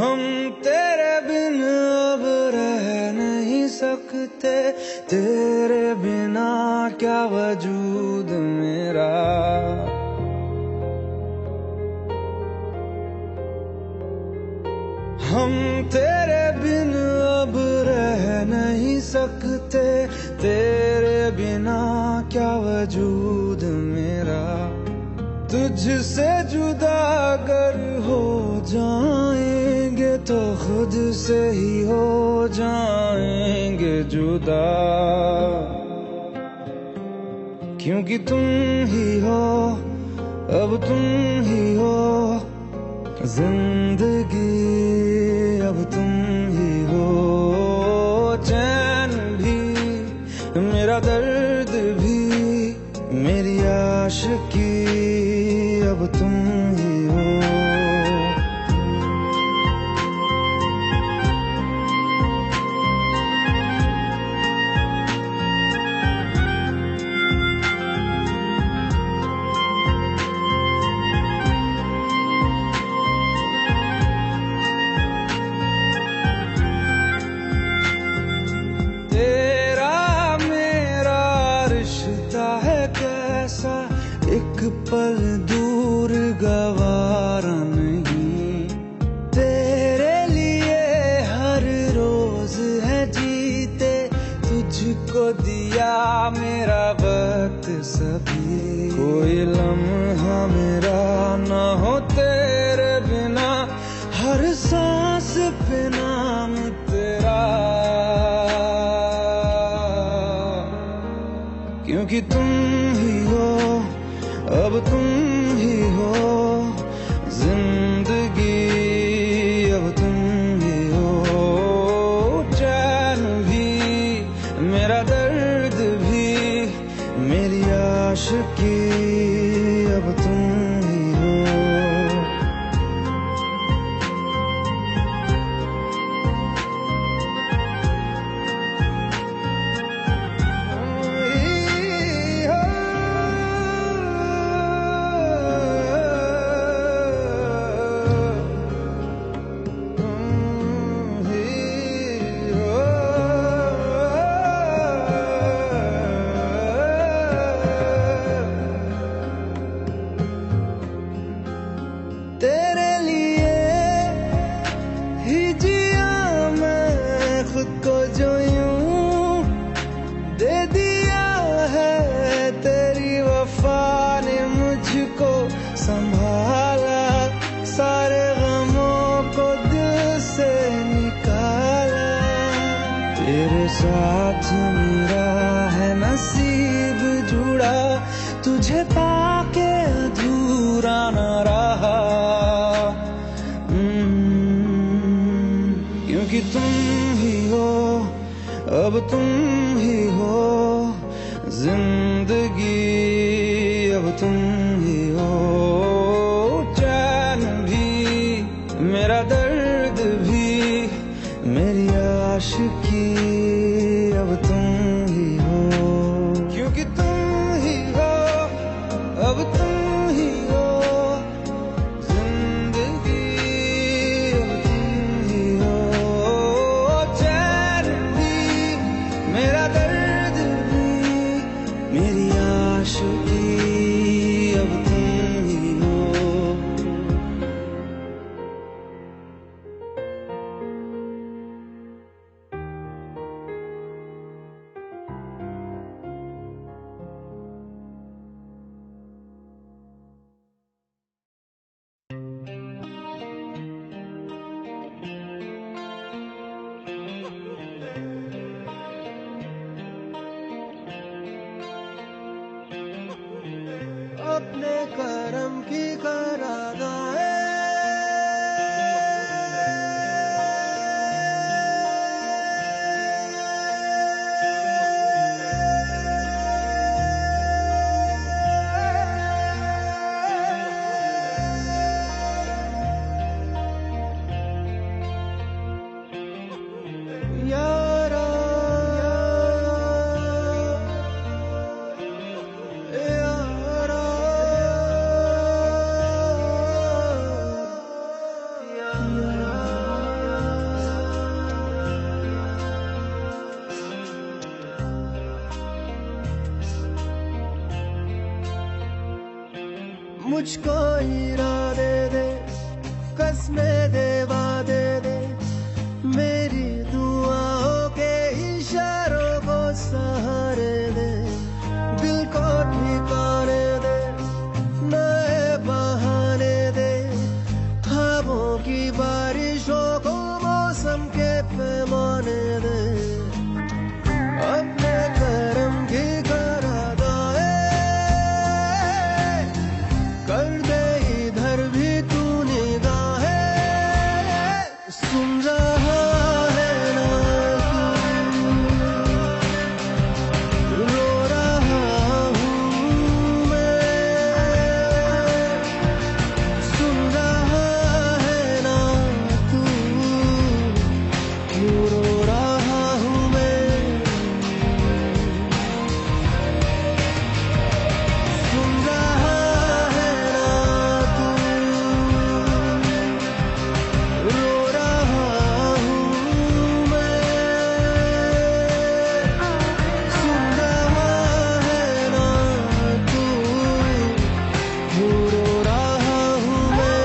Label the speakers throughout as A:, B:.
A: हम तेरे बिन अब रह नहीं सकते, तेरे बिना क्या वजूद मेरा। हम तेरे बिन अब रह नहीं सकते, तेरे बिना क्या वजूद मेरा। तुझसे जुदा अगर हो जाएंगे तो खुद से ही हो जाएंगे जुदा, क्योंकि तुम ही हो, अब तुम ही हो जिंदगी, अब तुम ही हो। चैन भी मेरा दर्द भी मेरी आशिकी, अब तुम ही हो। एक पल दूर गवारा नहीं, तेरे लिए हर रोज है जीते, तुझको दिया मेरा वक्त सभी। कोई लम्हा मेरा ना हो तेरे बिना, हर सांस पे नाम तेरा, क्योंकि तुम ही हो, अब तुम ही हो जिंदगी, अब तुम ही हो। चैन भी मेरा दर्द भी मेरी आशिकी, अब तुम ही हो। तेरे लिए ही जिया मैं खुद को, जो यूं दे दिया है तेरी वफा ने मुझको संभाला, सारे गमों को दिल से निकाला। तेरे साथ मेरा है नसीब जुड़ा, तुझे पाके अधूरा न रहा, क्योंकि तुम ही हो, अब तुम ही हो जिंदगी, अब तुम ही हो। चैन भी मेरा दर्द भी मेरी आशिकी, अब तुम ही हो, क्योंकि तुम ही हो, अब तुम ही हो जिंदगी, अब तुम ही हो। चैन भी मेरा दर्द भी मेरी आशिकी, अब तुम ही हो।
B: मुझको इरादे दे, कसमें दे, वादे दे, मेरी दुआओं के इशारों को सहारे दे, दिल को ठिकाने दे, नए बहाने दे, ख्वाबों की बारिशों को मौसम के पैमाने दे, अपने करम की करादाए कर दे, इधर भी तू निगाहें सुन रहा है ना तू, रो रहा हूँ मैं, सुन रहा है ना तू, रो रहा हूँ मैं, सुन रहा है ना तू, रो रहा हूँ मैं, सुन रहा है ना तू, रो रहा हूँ मैं।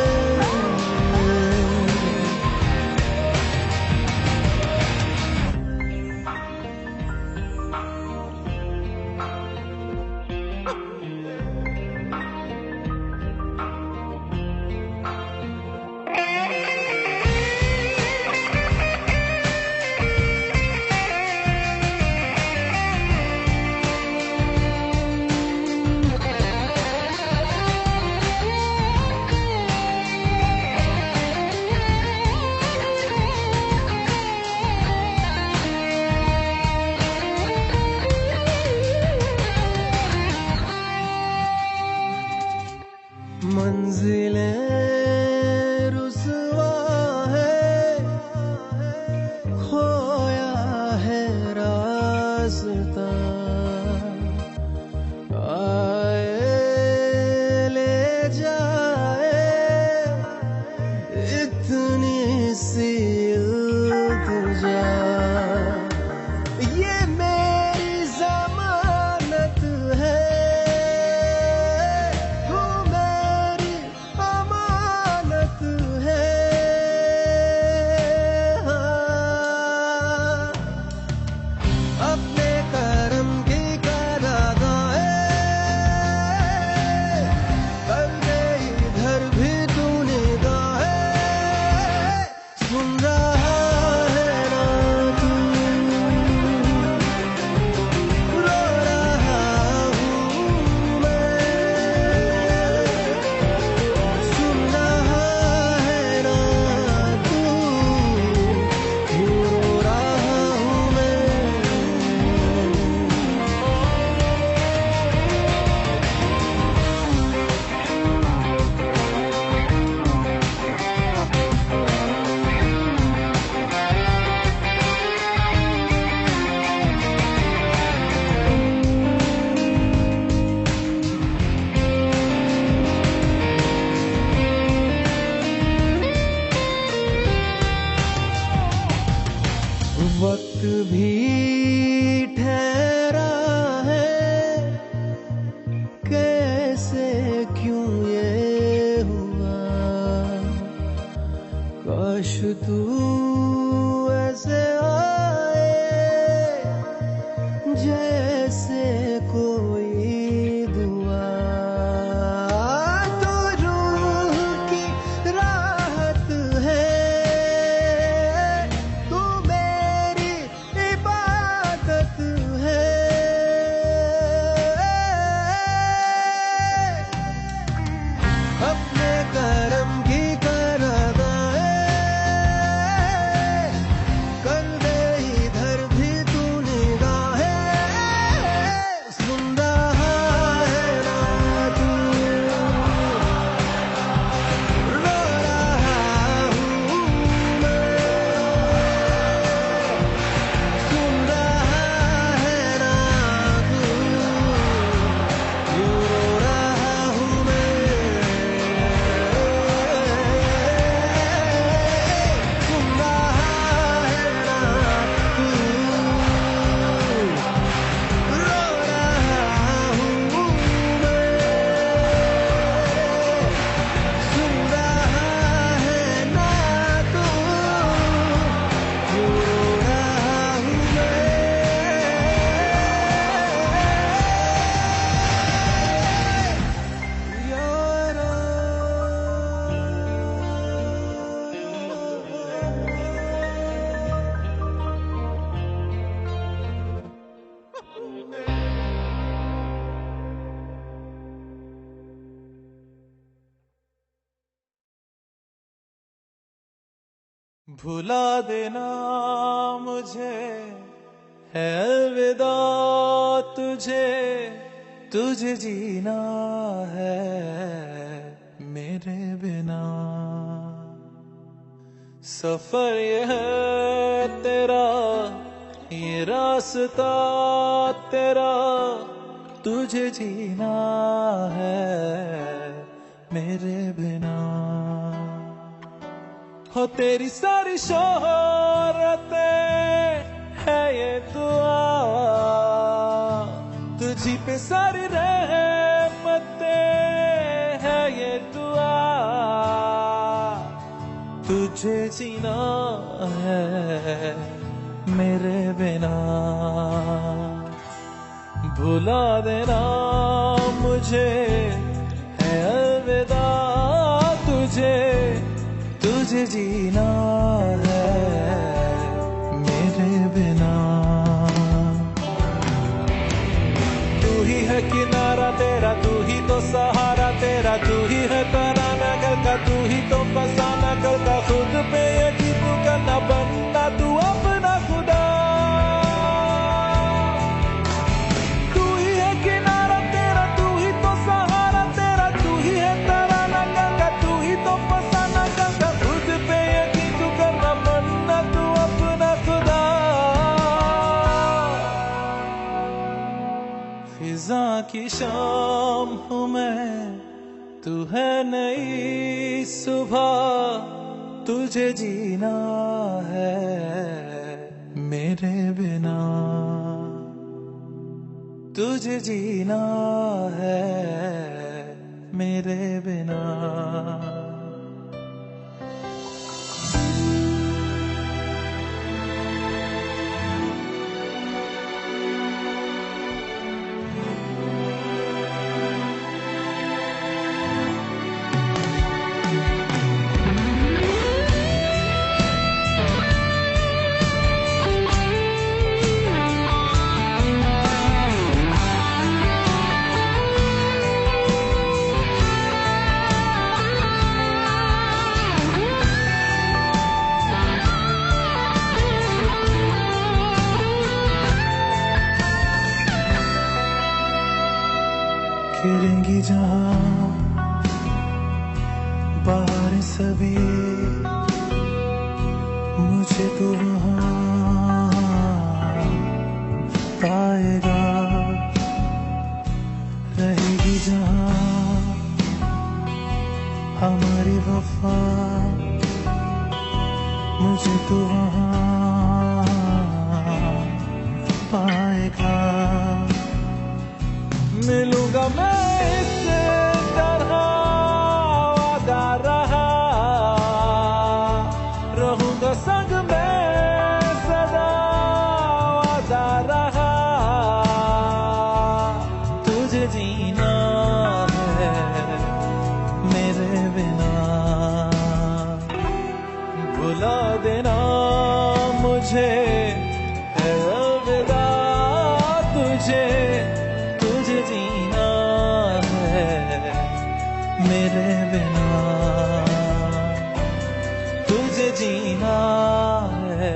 B: मंजिलें रुसवा है, खोया है रास्ता, आए ले जाए इतनी सी इल्तिजा, ये मेरी जमानत है, तू मेरी अमानत है, हाँ। अपने करम की करादाए कर दे, भुला देना मुझे है अलविदा तुझे, तुझे जीना है मेरे बिना। सफर ये है तेरा, ये रास्ता तेरा, तुझे जीना है मेरे बिना। हो तेरी सारी शोहरतें है ये दुआ, तुझी पे सारी रहमतें है ये दुआ, तुझे जीना है मेरे बिना। भुला देना मुझे है अलविदा तुझे, तुझे जीना है मेरे बिना। तू ही है किनारा तेरा, तू ही तो सहारा तेरा, तू ही है तराना घर का, तू ही तो फसाना घर का। खुद पे यकीन तू करना, बनना तू अपना खुदा। तू ही है किनारा तेरा, तू ही तो सहारा तेरा, तू ही है तराना घर का, तू ही तो फसाना घर का। खुद पे यकीन तू करना, बनना तू अपना खुदा। फिजा की शाम हूँ मैं, तू है नई सुबह, तुझे जीना है मेरे बिना, तुझे जीना है मेरे बिना। खिलेंगी जहां बाहर सभी, मुझे तो वहां पाएगा। रहेगी जहां हमारी वफा, मुझे तो वहां पाएगा। मिलूंगा मैं इससे तरह वादा रहा, रहूंगा संग में सदा वादा रहा। तुझे जीना है मेरे बिना, भुला देना मुझे है अलविदा तुझे, तुझे जीना है मेरे बिना, तुझे जीना है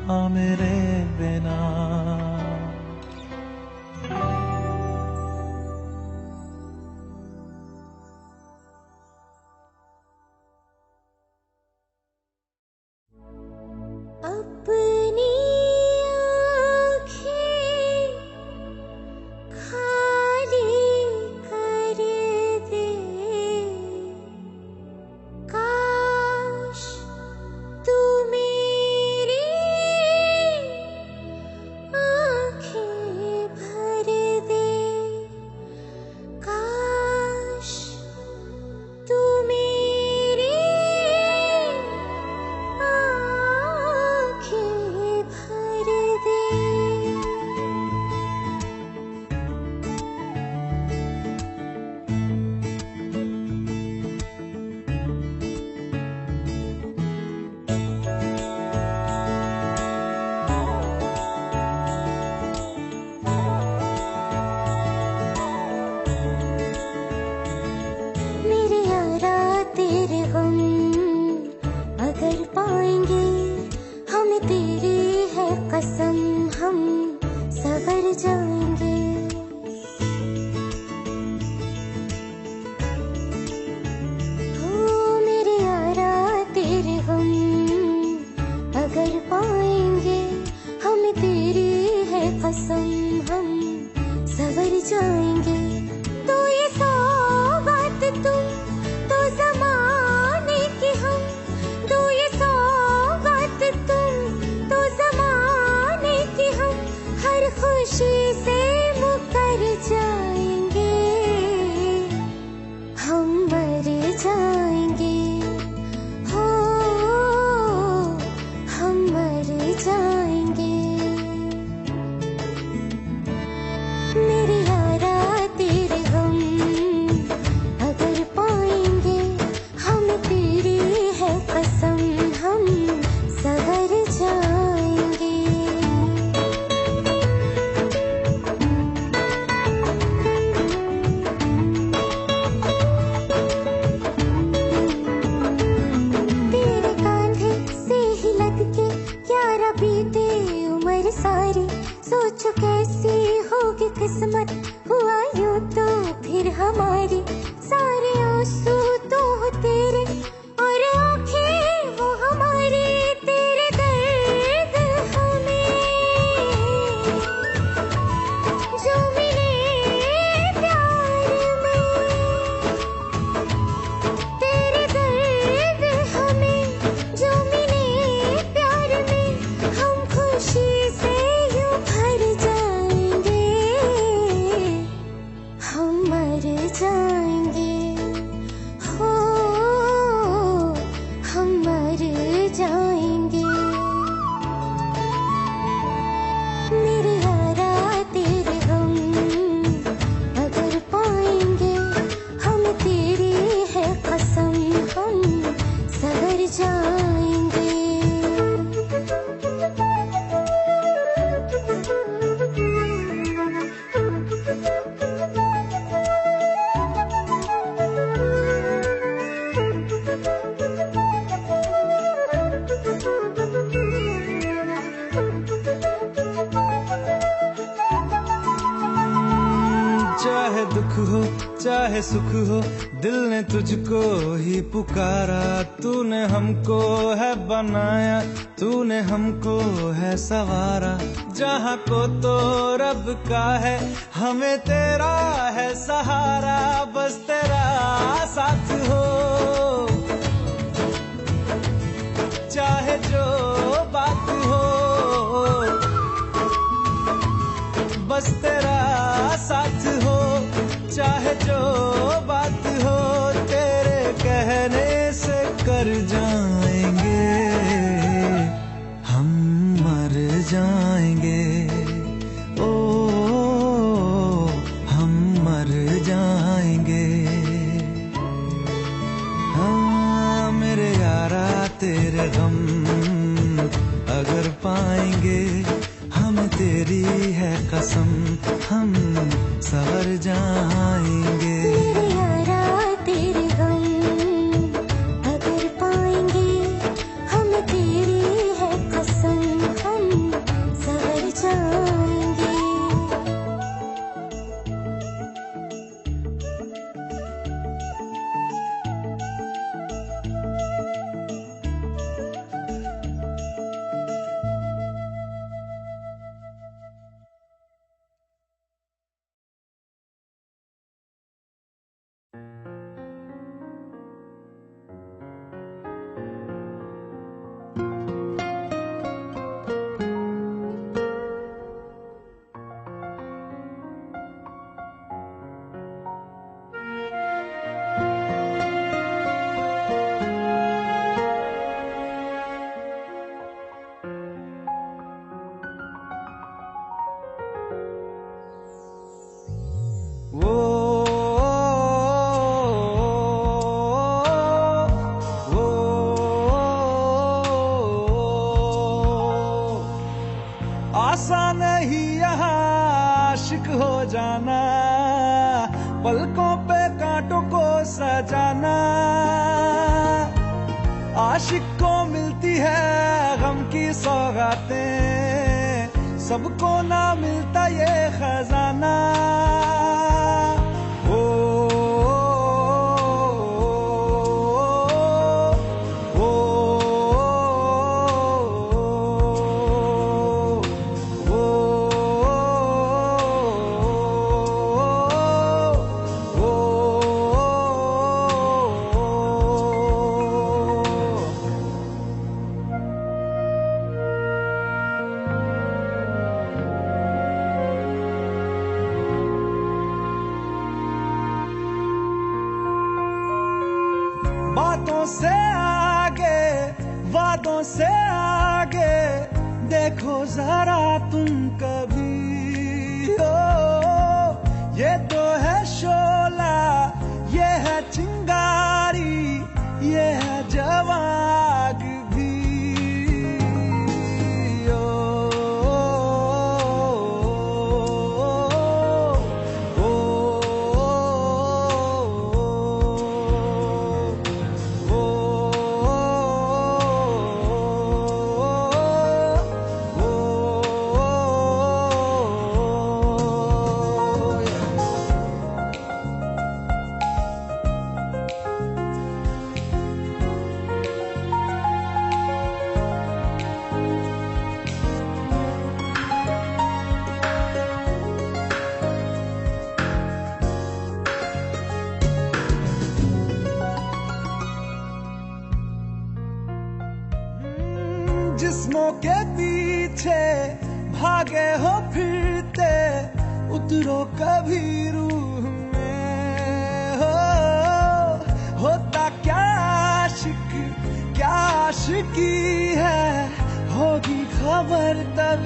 B: हाँ मेरे बिना।
C: अपनी आँखें खाली कर दे, काश तू मेरी कसम हम सवर जाएंगे। तो ये सौगात तुम तो ज़माने की हम, तो ये सौगात तुम तो ज़माने की हम, हर खुशी से मुकर जाएंगे, हम मर जाएंगे, हो हम मर जाएंगे। मेरे यारा तेरे गम अगर पाएंगे, हम तेरी है कसम हम सवर जाएंगे। तेरे कांधे से ही लग के यारा बीते उम्र सारी, सोचो कैसी होगी किस्मत, हुआ यूं तो फिर हमारी। सारे आंसू तो हो तेरे और आंखें वो हमारी, तेरे दर्द हमें जो मिले प्यार में, तेरे दर्द हमें जो मिले प्यार में, हम खुशी से यूं भर जाएंगे, हम मर जाएंगे, हो हम मर जाएंगे। मेरे यारा तेरे गम अगर पाएंगे, हम तेरी है कसम हम सवर जाएंगे।
A: चाहे दुख हो चाहे सुख हो, दिल ने तुझको ही पुकारा। तूने हमको है बनाया, तूने हमको है सवारा। जहाँ को तो रब का है, हमें तेरा है सहारा। बस तेरा साथ हो, चाहे जो बात हो, बस तेरा साथ हो, चाहे जो बात हो। तेरे कहने से कर जाएंगे, हम मर जाएंगे, ओ हम मर जाएंगे। हाँ मेरे यारा तेरे गम अगर पाएंगे, हम तेरी है कसम हम सवर जाएंगे।
C: मेरे यारा तेरे गम अगर पाएंगे, हम तेरी है कसम हम सवर जाएंगे।
A: आसान नहीं यहाँ आशिक हो जाना, पलकों पे कांटों को सजाना। आशिक को मिलती है गम की सौगातें, सबको ना मिलता ये खजाना। बातों से आगे, वादों से आगे देखो जरा तुम कभी। ओ ये तो है शोला, ये है चिंगारी, ये है जवाग भी। जिस्मों के पीछे भागे हो फिरते, उतरो कभी रूह में। होता क्या आशिक, क्या आशिकी है, होगी खबर तब